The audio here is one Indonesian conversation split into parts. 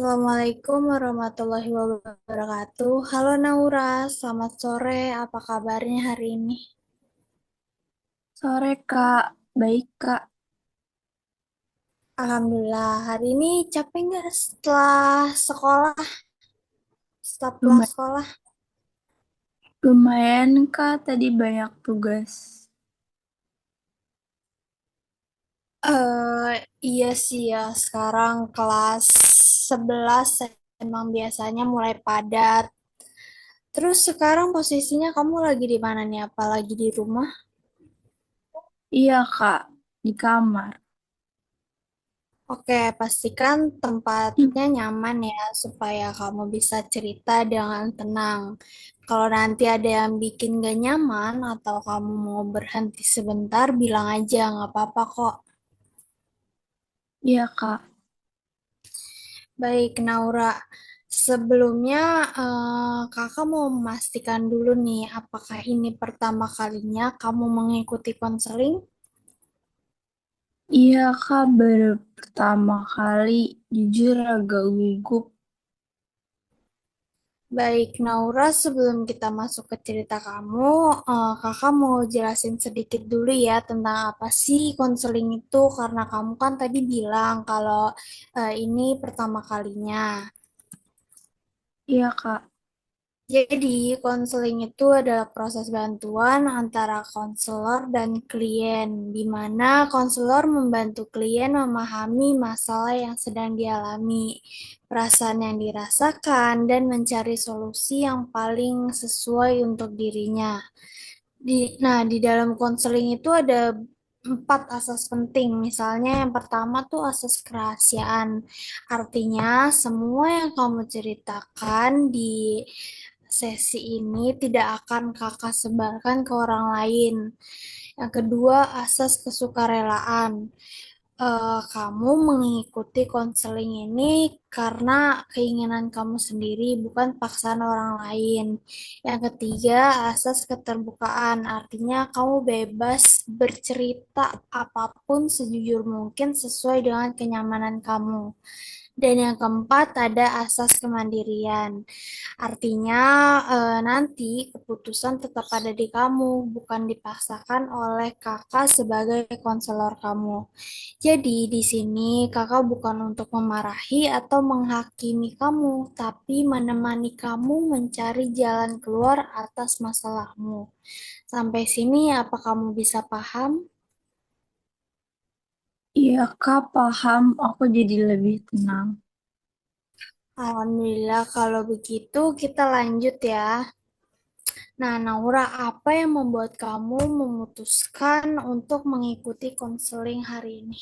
Assalamualaikum warahmatullahi wabarakatuh. Halo Naura, selamat sore. Apa kabarnya hari ini? Sore Kak, baik Kak. Alhamdulillah, hari ini capek nggak setelah sekolah, setelah pulang Lumayan, sekolah? lumayan Kak, tadi banyak tugas. Eh iya sih ya, sekarang kelas 11 emang biasanya mulai padat. Terus sekarang posisinya kamu lagi di mana nih? Apalagi di rumah? Iya Kak, di kamar. Oke, pastikan tempatnya nyaman ya, supaya kamu bisa cerita dengan tenang. Kalau nanti ada yang bikin gak nyaman atau kamu mau berhenti sebentar, bilang aja, nggak apa-apa kok. Iya Kak. Baik, Naura. Sebelumnya, kakak mau memastikan dulu nih, apakah ini pertama kalinya kamu mengikuti konseling? Iya Kak, baru pertama kali jujur agak gugup. Baik, Naura, sebelum kita masuk ke cerita kamu, kakak mau jelasin sedikit dulu ya tentang apa sih konseling itu, karena kamu kan tadi bilang kalau ini pertama kalinya. Iya Kak. Jadi, konseling itu adalah proses bantuan antara konselor dan klien, di mana konselor membantu klien memahami masalah yang sedang dialami, perasaan yang dirasakan, dan mencari solusi yang paling sesuai untuk dirinya. Di dalam konseling itu ada 4 asas penting. Misalnya yang pertama tuh asas kerahasiaan. Artinya semua yang kamu ceritakan di sesi ini tidak akan kakak sebarkan ke orang lain. Yang kedua, asas kesukarelaan. Kamu mengikuti konseling ini karena keinginan kamu sendiri, bukan paksaan orang lain. Yang ketiga, asas keterbukaan. Artinya kamu bebas bercerita apapun sejujur mungkin sesuai dengan kenyamanan kamu. Dan yang keempat ada asas kemandirian. Artinya nanti keputusan tetap ada di kamu, bukan dipaksakan oleh kakak sebagai konselor kamu. Jadi di sini kakak bukan untuk memarahi atau menghakimi kamu, tapi menemani kamu mencari jalan keluar atas masalahmu. Sampai sini apa kamu bisa paham? Iya Kak, paham. Aku jadi lebih tenang. Alhamdulillah kalau begitu kita lanjut ya. Nah, Naura, apa yang membuat kamu memutuskan untuk mengikuti konseling hari ini?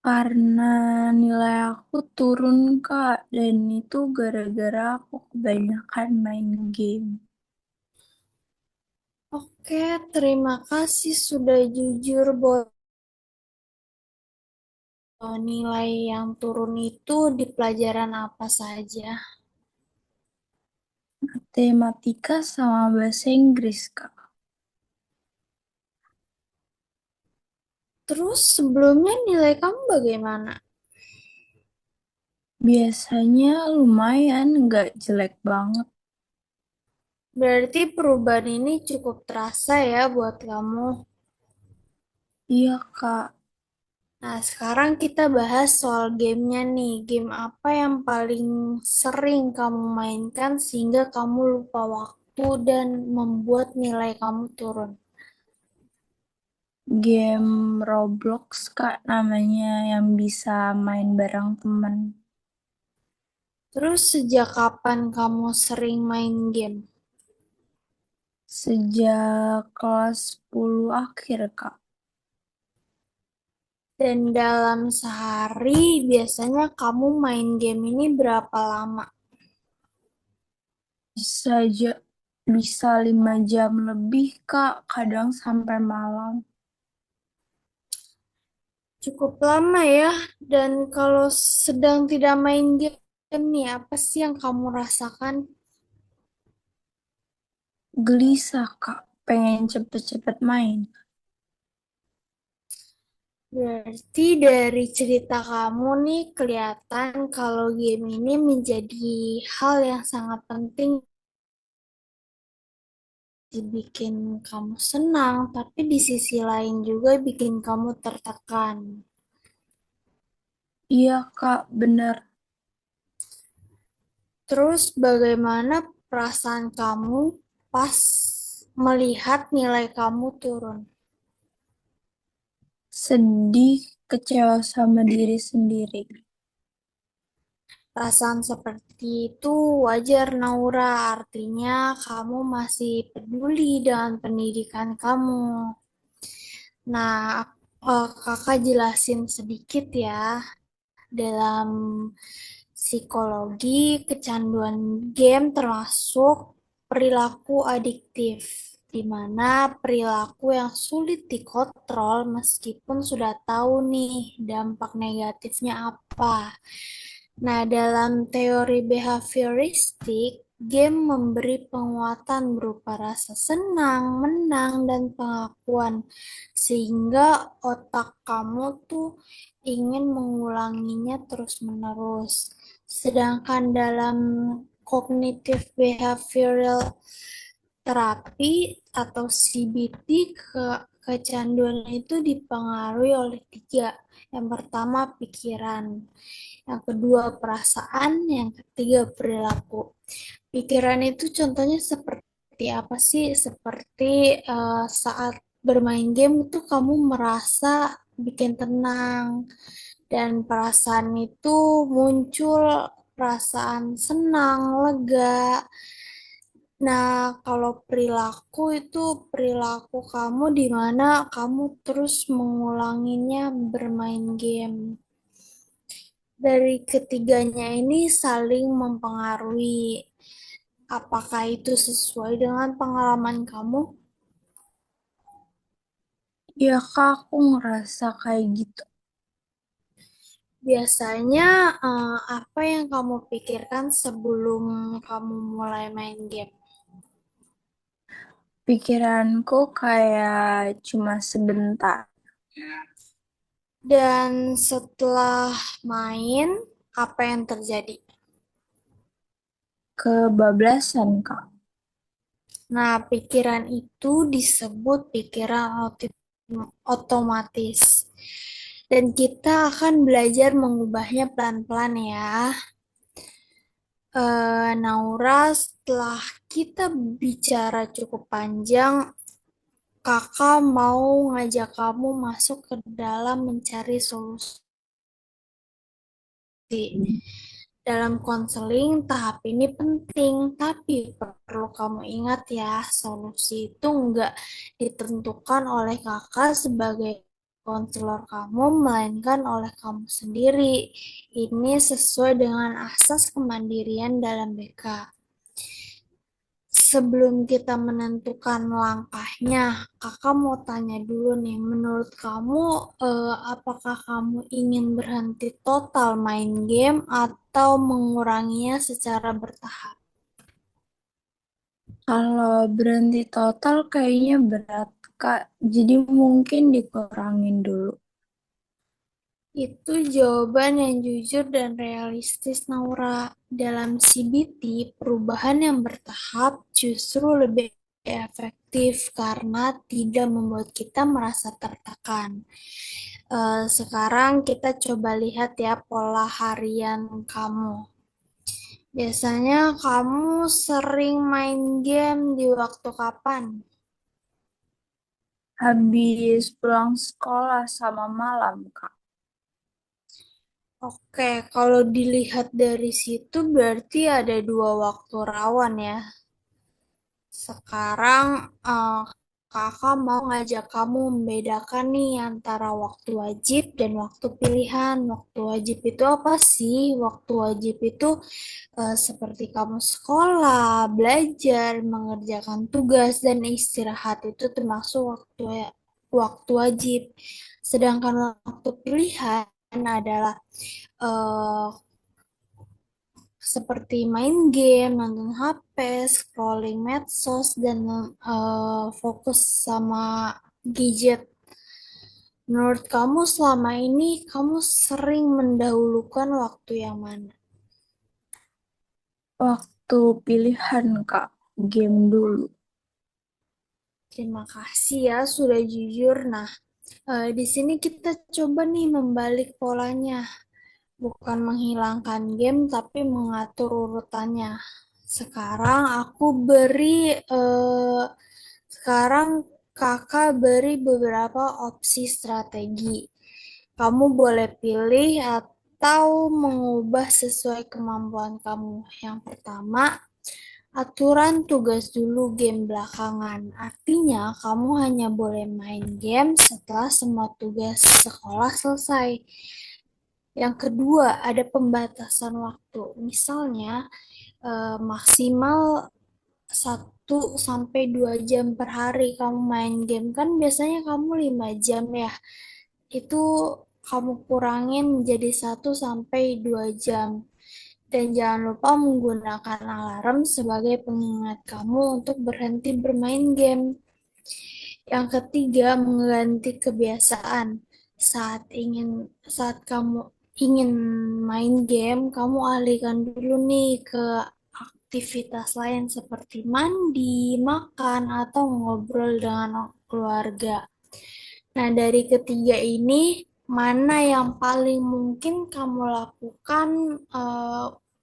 Karena nilai aku turun Kak, dan itu gara-gara aku kebanyakan main game. Oke, terima kasih sudah jujur bahwa nilai yang turun itu di pelajaran apa saja. Matematika sama bahasa Inggris Kak. Terus sebelumnya nilai kamu bagaimana? Biasanya lumayan, nggak jelek banget. Berarti perubahan ini cukup terasa ya buat kamu. Iya, Kak. Nah, sekarang kita bahas soal gamenya nih. Game apa yang paling sering kamu mainkan sehingga kamu lupa waktu dan membuat nilai kamu turun? Game Roblox, Kak, namanya yang bisa main bareng temen. Terus sejak kapan kamu sering main game? Sejak kelas 10 akhir, Kak. Dan dalam sehari biasanya kamu main game ini berapa lama? Bisa aja, bisa 5 jam lebih, Kak. Kadang sampai malam. Cukup lama ya. Dan kalau sedang tidak main game nih, apa sih yang kamu rasakan? Gelisah, Kak. Pengen cepet-cepet main. Berarti dari cerita kamu nih kelihatan kalau game ini menjadi hal yang sangat penting dibikin kamu senang, tapi di sisi lain juga bikin kamu tertekan. Iya, Kak, bener. Terus bagaimana perasaan kamu pas melihat nilai kamu turun? Sedih, kecewa sama diri sendiri. Perasaan seperti itu wajar, Naura. Artinya kamu masih peduli dengan pendidikan kamu. Nah, kakak jelasin sedikit ya. Dalam psikologi, kecanduan game termasuk perilaku adiktif, di mana perilaku yang sulit dikontrol meskipun sudah tahu nih dampak negatifnya apa. Nah, dalam teori behavioristik, game memberi penguatan berupa rasa senang, menang, dan pengakuan, sehingga otak kamu tuh ingin mengulanginya terus-menerus. Sedangkan dalam cognitive behavioral terapi atau CBT, kecanduan itu dipengaruhi oleh tiga. Yang pertama pikiran, yang kedua perasaan, yang ketiga perilaku. Pikiran itu contohnya seperti apa sih? Seperti saat bermain game itu kamu merasa bikin tenang, dan perasaan itu muncul perasaan senang, lega. Nah, kalau perilaku itu perilaku kamu di mana kamu terus mengulanginya bermain game. Dari ketiganya ini saling mempengaruhi. Apakah itu sesuai dengan pengalaman kamu? Iya, Kak, aku ngerasa kayak gitu. Biasanya apa yang kamu pikirkan sebelum kamu mulai main game? Pikiranku kayak cuma sebentar. Dan setelah main, apa yang terjadi? Kebablasan, Kak. Nah, pikiran itu disebut pikiran otomatis. Dan kita akan belajar mengubahnya pelan-pelan ya. Naura, setelah kita bicara cukup panjang, kakak mau ngajak kamu masuk ke dalam mencari solusi. Dalam konseling, tahap ini penting, tapi perlu kamu ingat ya, solusi itu enggak ditentukan oleh kakak sebagai konselor kamu, melainkan oleh kamu sendiri. Ini sesuai dengan asas kemandirian dalam BK. Sebelum kita menentukan langkahnya, kakak mau tanya dulu nih, menurut kamu apakah kamu ingin berhenti total main game atau menguranginya secara bertahap? Kalau berhenti total kayaknya berat, Kak. Jadi mungkin dikurangin dulu. Itu jawaban yang jujur dan realistis, Naura. Dalam CBT, perubahan yang bertahap justru lebih efektif karena tidak membuat kita merasa tertekan. Sekarang kita coba lihat ya pola harian kamu. Biasanya kamu sering main game di waktu kapan? Habis pulang sekolah sama malam, Kak. Oke, kalau dilihat dari situ berarti ada dua waktu rawan ya. Sekarang kakak mau ngajak kamu membedakan nih antara waktu wajib dan waktu pilihan. Waktu wajib itu apa sih? Waktu wajib itu seperti kamu sekolah, belajar, mengerjakan tugas, dan istirahat itu termasuk waktu wajib. Sedangkan waktu pilihan adalah eh, seperti main game, nonton HP, scrolling medsos, dan fokus sama gadget. Menurut kamu selama ini kamu sering mendahulukan waktu yang mana? Waktu pilihan, Kak, game dulu. Terima kasih ya sudah jujur. Nah, di sini kita coba nih membalik polanya. Bukan menghilangkan game, tapi mengatur urutannya. Sekarang aku beri, sekarang kakak beri beberapa opsi strategi. Kamu boleh pilih atau mengubah sesuai kemampuan kamu. Yang pertama, aturan tugas dulu game belakangan. Artinya, kamu hanya boleh main game setelah semua tugas sekolah selesai. Yang kedua, ada pembatasan waktu. Misalnya, maksimal 1 sampai 2 jam per hari kamu main game. Kan biasanya kamu 5 jam ya. Itu kamu kurangin menjadi 1 sampai 2 jam. Dan jangan lupa menggunakan alarm sebagai pengingat kamu untuk berhenti bermain game. Yang ketiga, mengganti kebiasaan. Saat kamu ingin main game, kamu alihkan dulu nih ke aktivitas lain seperti mandi, makan, atau ngobrol dengan keluarga. Nah, dari ketiga ini, mana yang paling mungkin kamu lakukan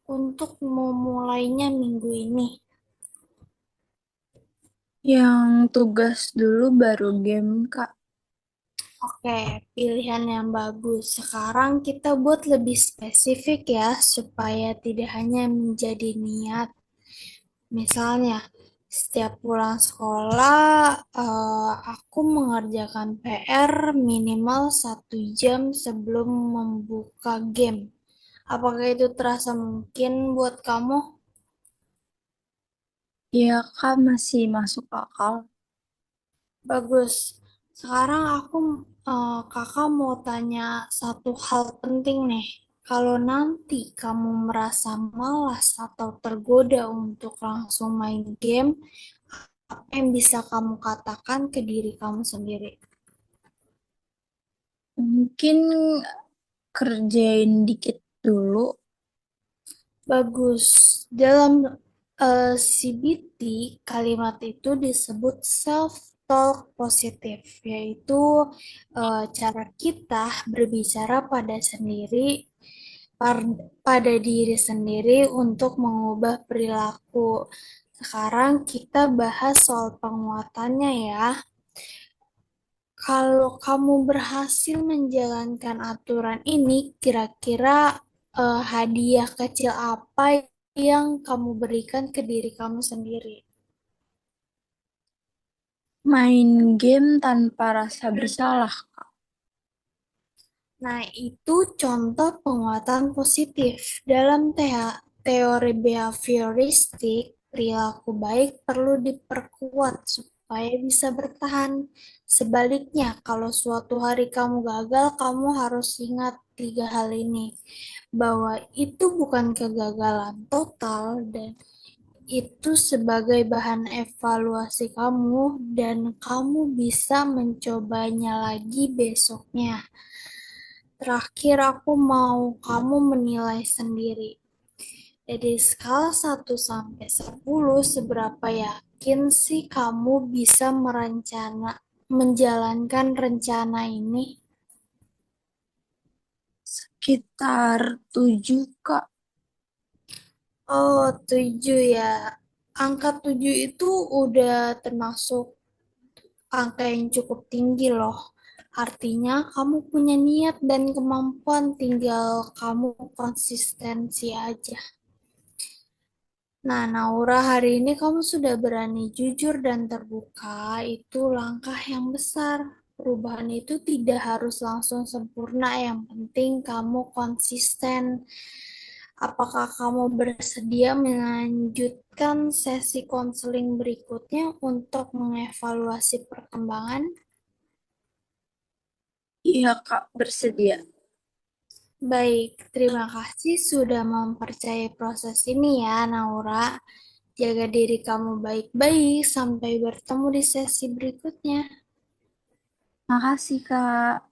untuk memulainya minggu ini? Yang tugas dulu baru game, Kak. Oke, pilihan yang bagus. Sekarang kita buat lebih spesifik ya, supaya tidak hanya menjadi niat. Misalnya, setiap pulang sekolah, aku mengerjakan PR minimal 1 jam sebelum membuka game. Apakah itu terasa mungkin buat kamu? Iya, Kak, masih masuk akal. Bagus. Sekarang kakak mau tanya satu hal penting nih. Kalau nanti kamu merasa malas atau tergoda untuk langsung main game, apa yang bisa kamu katakan ke diri kamu sendiri? Mungkin kerjain dikit dulu. Bagus. Dalam CBT, kalimat itu disebut self-talk positif, yaitu cara kita berbicara pada diri sendiri untuk mengubah perilaku. Sekarang kita bahas soal penguatannya ya. Kalau kamu berhasil menjalankan aturan ini, kira-kira hadiah kecil apa yang kamu berikan ke diri kamu sendiri? Main game tanpa rasa bersalah. Nah, itu contoh penguatan positif. Dalam teori behavioristik, perilaku baik perlu diperkuat supaya bisa bertahan. Sebaliknya, kalau suatu hari kamu gagal, kamu harus ingat 3 hal ini. Bahwa itu bukan kegagalan total dan itu sebagai bahan evaluasi kamu dan kamu bisa mencobanya lagi besoknya. Terakhir aku mau kamu menilai sendiri. Dari skala 1 sampai 10, seberapa yakin sih kamu bisa menjalankan rencana ini? Sekitar 7, Kak. Oh, 7 ya. Angka 7 itu udah termasuk angka yang cukup tinggi loh. Artinya kamu punya niat dan kemampuan, tinggal kamu konsistensi aja. Nah, Naura, hari ini kamu sudah berani jujur dan terbuka. Itu langkah yang besar. Perubahan itu tidak harus langsung sempurna, yang penting kamu konsisten. Apakah kamu bersedia melanjutkan sesi konseling berikutnya untuk mengevaluasi perkembangan? Iya, Kak, bersedia. Baik, terima kasih sudah mempercayai proses ini ya, Naura. Jaga diri kamu baik-baik. Sampai bertemu di sesi berikutnya. Makasih, Kak.